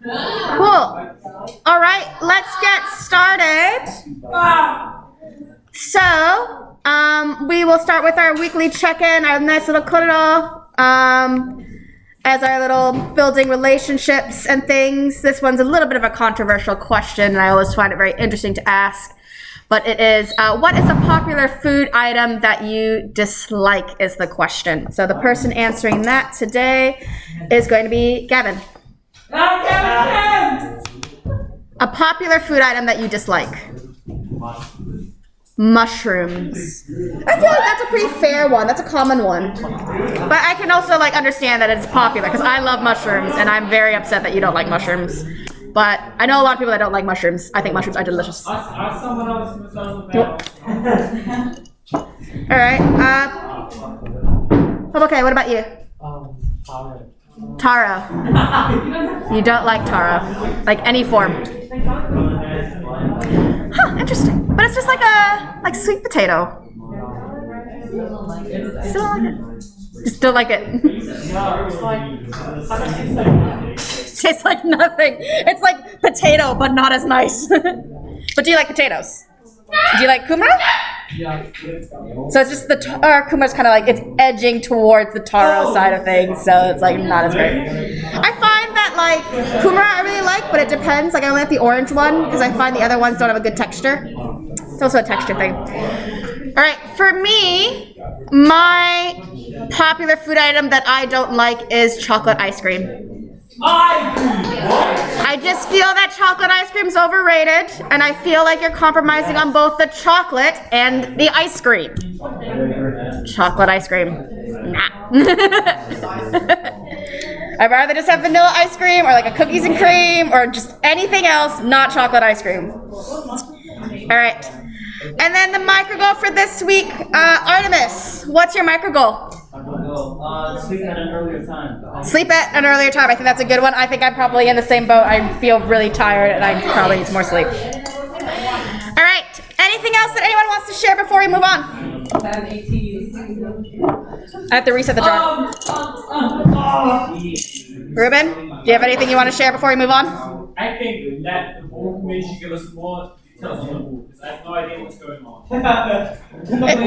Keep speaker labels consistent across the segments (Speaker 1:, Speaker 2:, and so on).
Speaker 1: Cool. All right, let's get started. So, we will start with our weekly check-in, our nice little cuddle, as our little building relationships and things. This one's a little bit of a controversial question, and I always find it very interesting to ask. But it is, what is a popular food item that you dislike is the question. So the person answering that today is going to be Gavin. A popular food item that you dislike. Mushrooms. I feel like that's a pretty fair one. That's a common one. But I can also understand that it's popular because I love mushrooms and I'm very upset that you don't like mushrooms. But I know a lot of people that don't like mushrooms. I think mushrooms are delicious. All right. Okay, what about you? Taro. You don't like taro. Like any form. Huh, interesting. But it's just like a sweet potato. Still don't like it. Just don't like it. Tastes like nothing. It's like potato, but not as nice. But do you like potatoes? Do you like kumara? So it's just kumara's kind of like it's edging towards the taro side of things, so it's like not as great. I find that kumara I really like, but it depends. I only like the orange one because I find the other ones don't have a good texture. It's also a texture thing. All right, for me, my popular food item that I don't like is chocolate ice cream. I just feel that chocolate ice cream is overrated, and I feel like you're compromising on both the chocolate and the ice cream. Chocolate ice cream. Nah. I'd rather just have vanilla ice cream or a cookies and cream or just anything else, not chocolate ice cream. All right. And then the micro goal for this week, Artemis, what's your micro goal?
Speaker 2: Sleep at an earlier time.
Speaker 1: Sleep at an earlier time. I think that's a good one. I think I'm probably in the same boat. I feel really tired and I probably need some more sleep. All right. Anything else that anyone wants to share before we move on? I have to reset the jar. Ruben, do you have anything you want to share before we move on?
Speaker 3: I think that the board committee should give us more details on the board because I have no idea what's going on. I'm going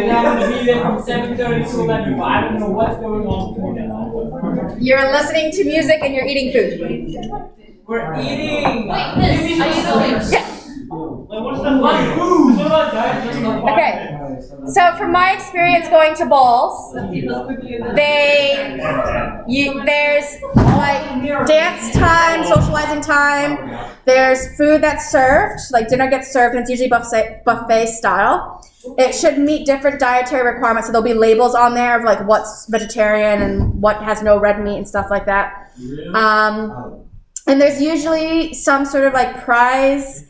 Speaker 3: to be there from 7:30 to 11, but I don't know what's going on between that.
Speaker 1: You're listening to music and you're eating food.
Speaker 3: We're eating.
Speaker 4: Wait, Miss, are you going?
Speaker 1: Yeah.
Speaker 3: What's the fun food? What about that?
Speaker 1: Okay. So from my experience going to balls, there's dance time, socializing time. There's food that's served, dinner gets served, and it's usually buffet style. It should meet different dietary requirements, so there'll be labels on there of what's vegetarian and what has no red meat and stuff like that. And there's usually some sort of prize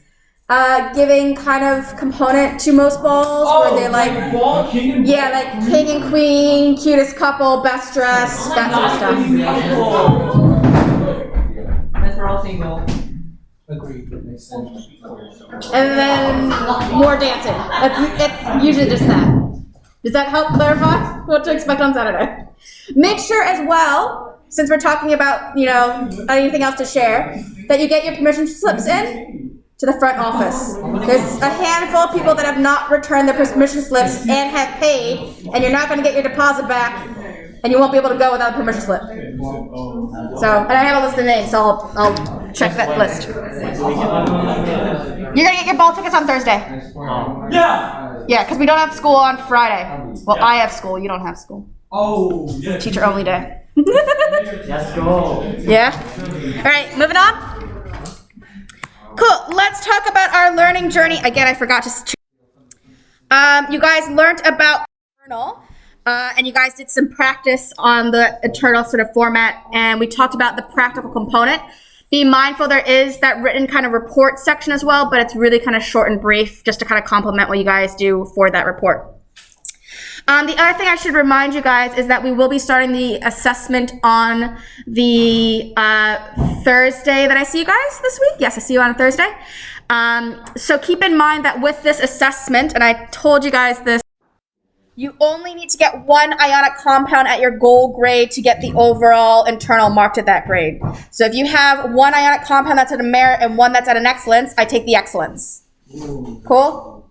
Speaker 1: giving kind of component to most balls where they're king and queen, cutest couple, best dressed, that sort of stuff.
Speaker 2: That's for all single.
Speaker 3: Agreed.
Speaker 1: And then more dancing. It's usually just that. Does that help clarify what to expect on Saturday? Make sure as well, since we're talking about, anything else to share, that you get your permission slips in to the front office. There's a handful of people that have not returned their permission slips and have paid, and you're not going to get your deposit back, and you won't be able to go without a permission slip. So, and I have a list of names, so I'll check that list. You're going to get your ball tickets on Thursday.
Speaker 3: Yeah.
Speaker 1: Yeah, because we don't have school on Friday. Well, I have school. You don't have school.
Speaker 3: Oh, yeah.
Speaker 1: Teacher only day.
Speaker 2: Let's go.
Speaker 1: Yeah? All right, moving on. Cool. Let's talk about our learning journey. Again, I forgot to. You guys learned about Eternal, and you guys did some practice on the Eternal sort of format, and we talked about the practical component. Be mindful there is that written kind of report section as well, but it's really kind of short and brief just to kind of complement what you guys do for that report. The other thing I should remind you guys is that we will be starting the assessment on the Thursday that I see you guys this week. Yes, I see you on a Thursday. So keep in mind that with this assessment, and I told you guys this You only need to get one ionic compound at your goal grade to get the overall internal marked at that grade. So if you have one ionic compound that's at a merit and one that's at an excellence, I take the excellence. Cool?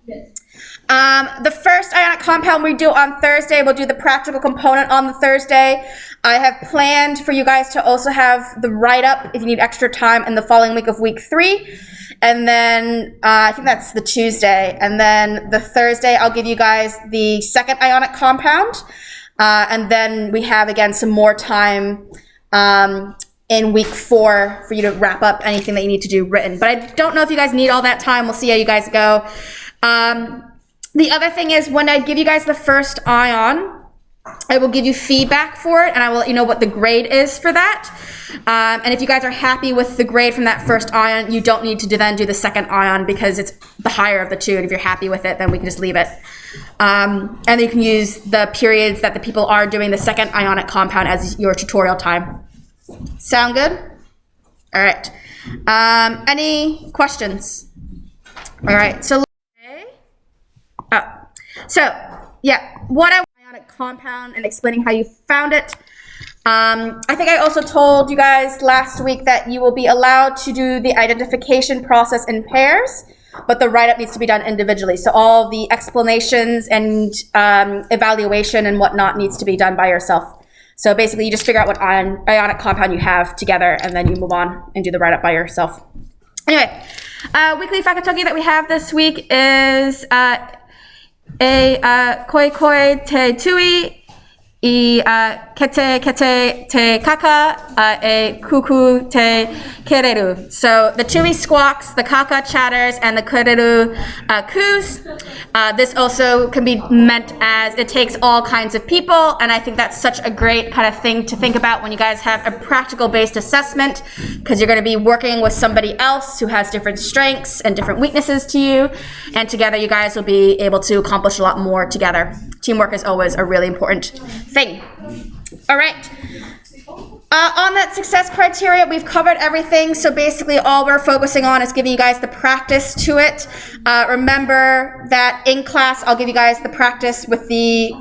Speaker 1: The first ionic compound we do on Thursday, we'll do the practical component on the Thursday. I have planned for you guys to also have the write-up if you need extra time in the following week of week 3. And then I think that's the Tuesday. And then the Thursday, I'll give you guys the second ionic compound. And then we have, again, some more time in week 4 for you to wrap up anything that you need to do written. But I don't know if you guys need all that time. We'll see how you guys go. The other thing is when I give you guys the first ion, I will give you feedback for it, and I will let you know what the grade is for that. And if you guys are happy with the grade from that first ion, you don't need to then do the second ion because it's the higher of the two. And if you're happy with it, then we can just leave it. And then you can use the periods that the people are doing the second ionic compound as your tutorial time. Sound good? All right. Any questions? All right. So what I ionic compound and explaining how you found it. I think I also told you guys last week that you will be allowed to do the identification process in pairs, but the write-up needs to be done individually. So all the explanations and evaluation and whatnot needs to be done by yourself. So basically you just figure out what ionic compound you have together and then you move on and do the write-up by yourself. Anyway, weekly fakatoki that we have this week is koi koi te tui, kete kete te kaka, kuku te kereru. So the tui squawks, the kaka chatters, and the kereru coos. This also can be meant as it takes all kinds of people, and I think that's such a great kind of thing to think about when you guys have a practical-based assessment, because you're going to be working with somebody else who has different strengths and different weaknesses to you, and together you guys will be able to accomplish a lot more together. Teamwork is always a really important thing. All right. On that success criteria, we've covered everything. So basically all we're focusing on is giving you guys the practice to it. Remember that in class, I'll give you guys the practice with the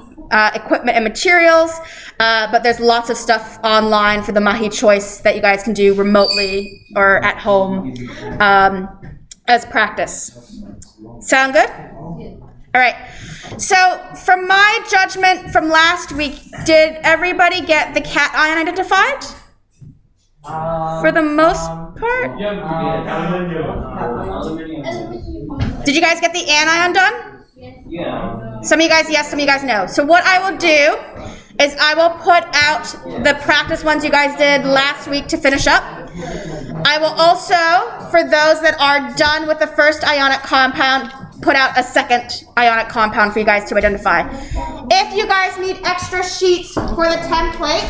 Speaker 1: equipment and materials, but there's lots of stuff online for the Mahi choice that you guys can do remotely or at home as practice. Sound good? All right. So from my judgment from last week, did everybody get the cat ion identified? For the most part? Did you guys get the anion done?
Speaker 2: Yeah.
Speaker 1: Some of you guys yes, some of you guys no. So what I will do is I will put out the practice ones you guys did last week to finish up. I will also, for those that are done with the first ionic compound, put out a second ionic compound for you guys to identify. If you guys need extra sheets for the template,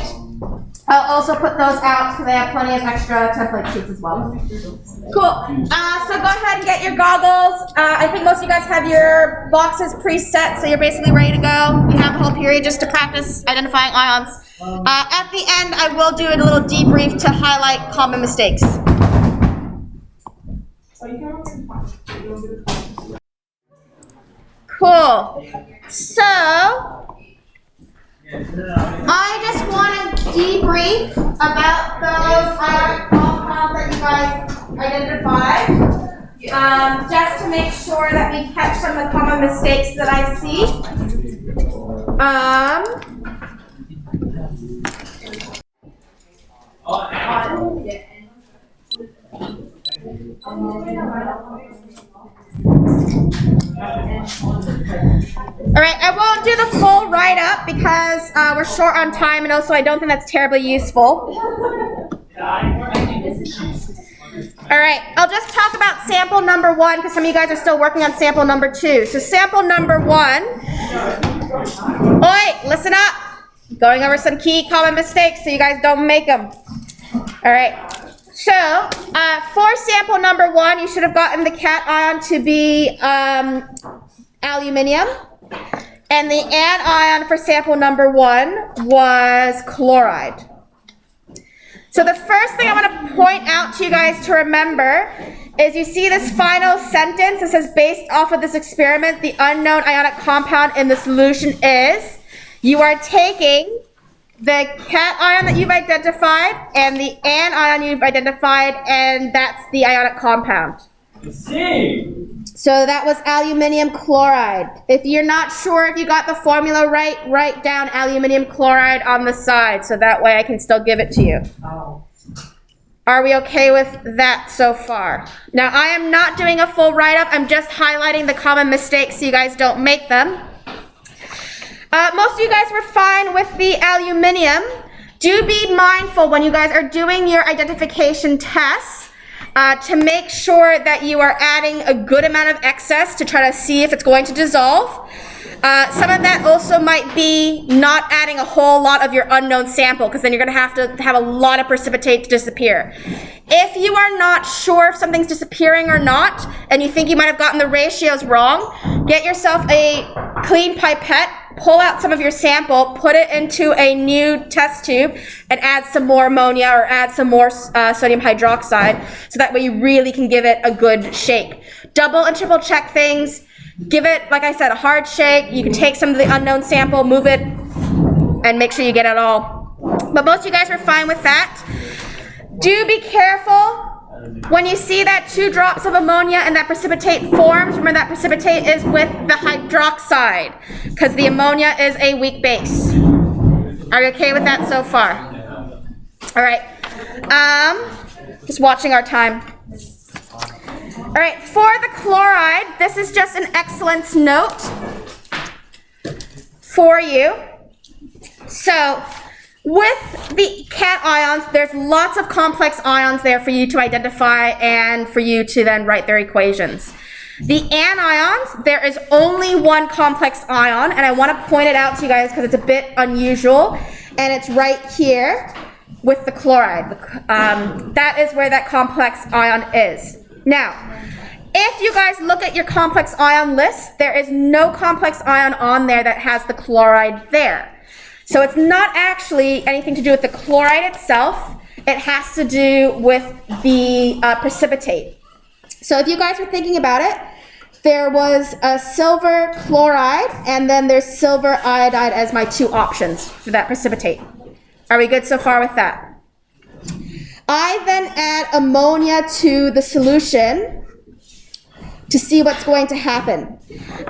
Speaker 1: I'll also put those out so they have plenty of extra template sheets as well. Cool. So go ahead and get your goggles. I think most of you guys have your boxes preset, so you're basically ready to go. You have the whole period just to practice identifying ions. At the end, I will do a little debrief to highlight common mistakes. Cool. So, I just want to debrief about those ionic compounds that you guys identified, just to make sure that we catch some of the common mistakes that I see. All right, I won't do the full write-up because we're short on time, and also I don't think that's terribly useful. All right, I'll just talk about sample number 1 because some of you guys are still working on sample number 2. So sample number 1, oi, listen up. Going over some key common mistakes so you guys don't make them. All right. So, for sample number 1, you should have gotten the cation to be aluminium. And the anion for sample number 1 was chloride. So the first thing I want to point out to you guys to remember is you see this final sentence. It says, based off of this experiment, the unknown ionic compound in the solution is, you are taking the cation that you've identified and the anion you've identified, and that's the ionic compound.
Speaker 3: I see.
Speaker 1: So that was aluminium chloride. If you're not sure if you got the formula right, write down aluminium chloride on the side, so that way I can still give it to you. Are we okay with that so far? Now, I am not doing a full write-up. I'm just highlighting the common mistakes so you guys don't make them. Most of you guys were fine with the aluminium. Do be mindful when you guys are doing your identification tests to make sure that you are adding a good amount of excess to try to see if it's going to dissolve. Some of that also might be not adding a whole lot of your unknown sample, because then you're going to have a lot of precipitate to disappear. If you are not sure if something's disappearing or not, and you think you might have gotten the ratios wrong, get yourself a clean pipette, pull out some of your sample, put it into a new test tube, and add some more ammonia or add some more sodium hydroxide, so that way you really can give it a good shake. Double and triple check things. Give it, like I said, a hard shake. You can take some of the unknown sample, move it, and make sure you get it all. But most of you guys were fine with that. Do be careful when you see that 2 drops of ammonia and that precipitate forms. Remember, that precipitate is with the hydroxide, because the ammonia is a weak base. Are you okay with that so far? All right. Just watching our time. All right, for the chloride, this is just an excellence note for you. So, with the cations, there's lots of complex ions there for you to identify and for you to then write their equations. The anions, there is only one complex ion, and I want to point it out to you guys because it's a bit unusual, and it's right here with the chloride. That is where that complex ion is. Now, if you guys look at your complex ion list, there is no complex ion on there that has the chloride there. So it's not actually anything to do with the chloride itself. It has to do with the precipitate. So if you guys were thinking about it, there was a silver chloride, and then there's silver iodide as my 2 options for that precipitate. Are we good so far with that? I then add ammonia to the solution to see what's going to happen.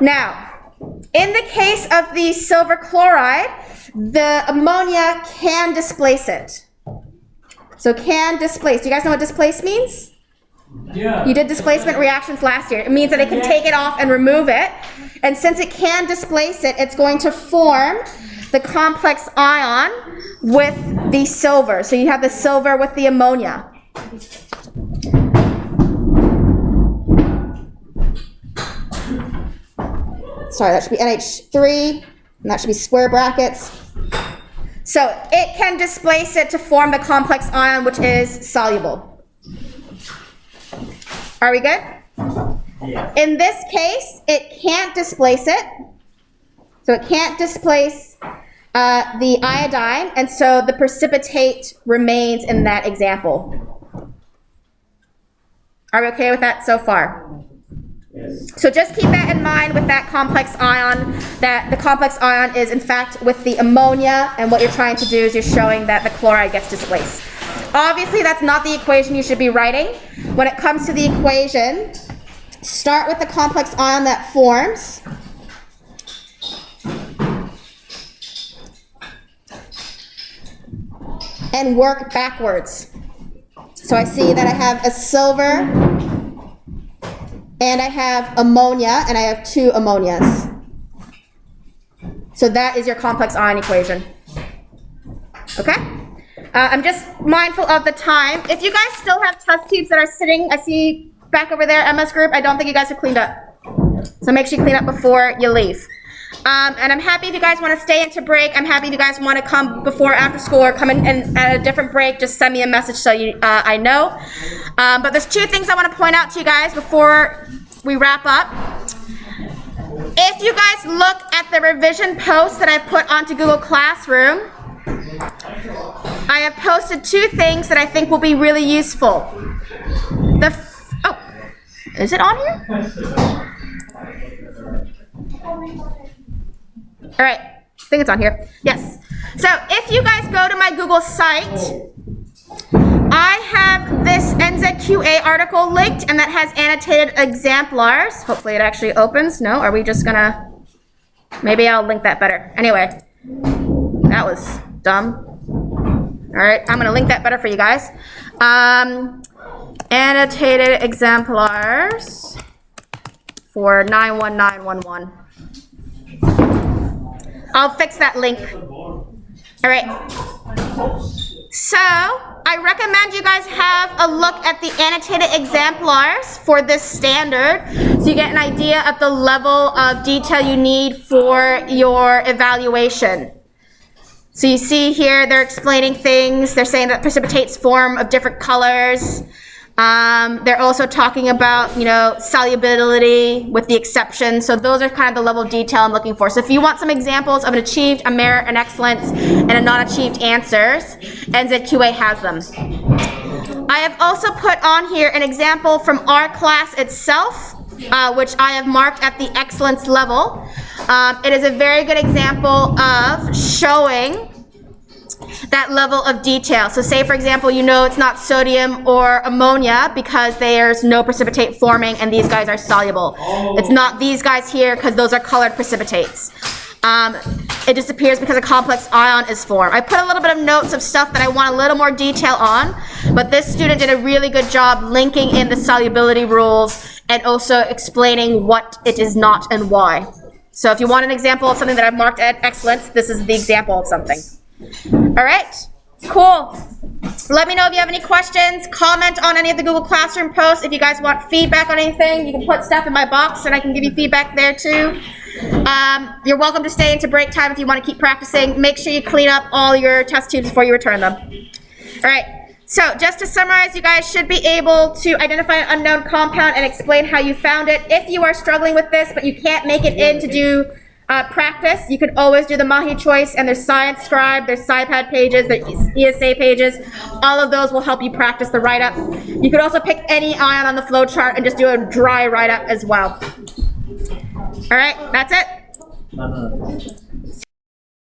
Speaker 1: Now, in the case of the silver chloride, the ammonia can displace it. So can displace. Do you guys know what displace means?
Speaker 3: Yeah.
Speaker 1: You did displacement reactions last year. It means that it can take it off and remove it. And since it can displace it, it's going to form the complex ion with the silver. So you have the silver with the ammonia. Sorry, that should be NH3, and that should be square brackets. So it can displace it to form the complex ion, which is soluble. Are we good?
Speaker 2: Yeah.
Speaker 1: In this case, it can't displace it. So it can't displace the iodine, and so the precipitate remains in that example. Are we okay with that so far?
Speaker 2: Yes.
Speaker 1: So just keep that in mind with that complex ion, that the complex ion is in fact with the ammonia, and what you're trying to do is you're showing that the chloride gets displaced. Obviously, that's not the equation you should be writing. When it comes to the equation, start with the complex ion that forms. And work backwards. So I see that I have a silver, and I have ammonia, and I have 2 ammonias. So that is your complex ion equation. Okay? I'm just mindful of the time. If you guys still have test tubes that are sitting, I see back over there, Emma's group, I don't think you guys are cleaned up. So make sure you clean up before you leave. And I'm happy if you guys want to stay into break. I'm happy if you guys want to come before after school or come in and at a different break. Just send me a message so I know. But there's 2 things I want to point out to you guys before we wrap up. If you guys look at the revision post that I've put onto Google Classroom, I have posted 2 things that I think will be really useful. Is it on here? All right, I think it's on here. Yes. So if you guys go to my Google site, I have this NZQA article linked, and that has annotated exemplars. Hopefully it actually opens. No, are we just gonna, maybe I'll link that better. Anyway, that was dumb. All right, I'm gonna link that better for you guys. Annotated exemplars for 91911. I'll fix that link. All right. So I recommend you guys have a look at the annotated exemplars for this standard, so you get an idea of the level of detail you need for your evaluation. So you see here, they're explaining things. They're saying that precipitates form of different colors. They're also talking about, solubility with the exception. So those are kind of the level of detail I'm looking for. So if you want some examples of an achieved, a merit, an excellence, and a not achieved answers, NZQA has them. I have also put on here an example from our class itself, which I have marked at the excellence level. It is a very good example of showing that level of detail. So say, for example, it's not sodium or ammonia because there's no precipitate forming and these guys are soluble. It's not these guys here because those are colored precipitates. It disappears because a complex ion is formed. I put a little bit of notes of stuff that I want a little more detail on, but this student did a really good job linking in the solubility rules and also explaining what it is not and why. So if you want an example of something that I've marked at excellence, this is the example of something. All right, cool. Let me know if you have any questions. Comment on any of the Google Classroom posts. If you guys want feedback on anything, you can put stuff in my box and I can give you feedback there too. You're welcome to stay into break time if you want to keep practicing. Make sure you clean up all your test tubes before you return them. All right, so just to summarize, you guys should be able to identify an unknown compound and explain how you found it. If you are struggling with this, but you can't make it in to do practice, you can always do the Mahi choice, and there's Science Scribe, there's SciPad pages, there's ESA pages. All of those will help you practice the write-up. You could also pick any ion on the flow chart and just do a dry write-up as well. All right, that's it.